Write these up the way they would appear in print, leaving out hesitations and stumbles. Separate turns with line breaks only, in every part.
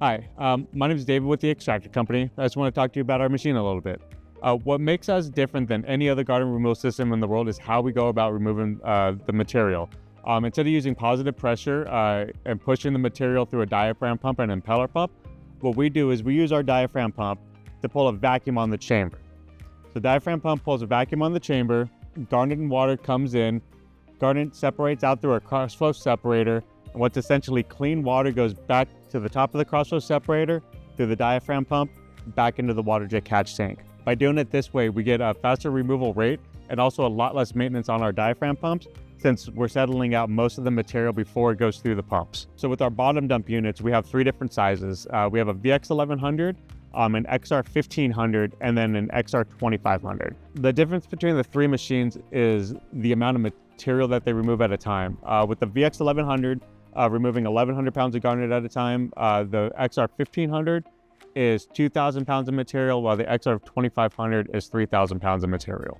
Hi, my name is David with the Extractor company. I just want to talk to you about our machine a little bit. What makes us different than any other garden removal system in the world is how we go about removing the material. Instead of using positive pressure and pushing the material through a diaphragm pump and impeller pump, what we do is we use our diaphragm pump to pull a vacuum on the chamber. The diaphragm pump pulls a vacuum on the chamber, Garnet and water comes in, Garnet separates out through a crossflow separator, and what's essentially clean water goes back to the top of the crossflow separator, through the diaphragm pump, back into the Waterjet catch tank. By doing it this way, we get a faster removal rate and also a lot less maintenance on our diaphragm pumps since we're settling out most of the material before it goes through the pumps. So with our bottom dump units, we have three different sizes. We have a VX1100, an XR1500, and then an XR2500. The difference between the three machines is the amount of material that they remove at a time. With the VX1100, removing 1,100 pounds of garnet at a time, the XR1500 is 2,000 pounds of material, while the XR2500 is 3,000 pounds of material.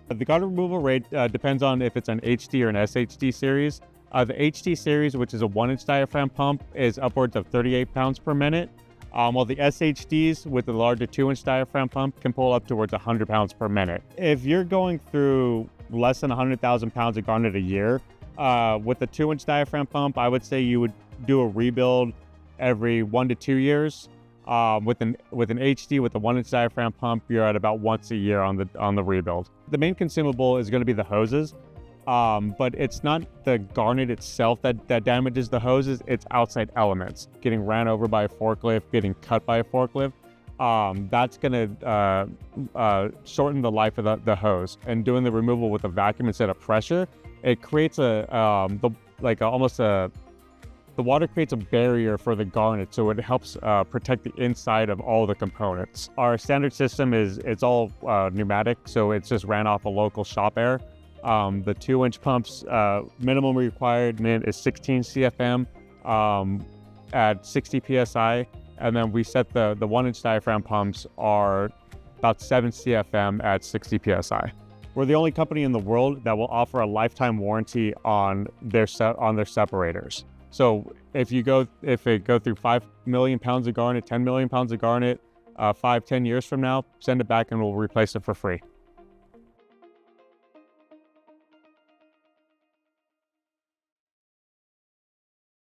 The garnet removal rate depends on if it's an HD or an SHD series. The HD series, which is a 1-inch diaphragm pump, is upwards of 38 pounds per minute, while the SHDs with the larger 2-inch diaphragm pump can pull up towards 100 pounds per minute. If you're going through less than 100,000 pounds of garnet a year, with the 2-inch diaphragm pump, I would say you would do a rebuild every 1 to 2 years. With an HD with a 1-inch diaphragm pump, you're at about once a year on the rebuild. The main consumable is going to be the hoses, but it's not the garnet itself that damages the hoses. It's outside elements, getting ran over by a forklift, getting cut by a forklift. That's going to shorten the life of the hose. And doing the removal with a vacuum instead of pressure, it creates the water creates a barrier for the garnet, so it helps protect the inside of all the components. Our standard system it's all pneumatic, so it's just ran off a local shop air. The 2-inch pumps, minimum required is 16 CFM at 60 PSI, and then we set the 1-inch diaphragm pumps are about 7 CFM at 60 PSI. We're the only company in the world that will offer a lifetime warranty on their separators. So if it go through 5 million pounds of garnet, 10 million pounds of garnet, 5-10 years from now, send it back and we'll replace it for free.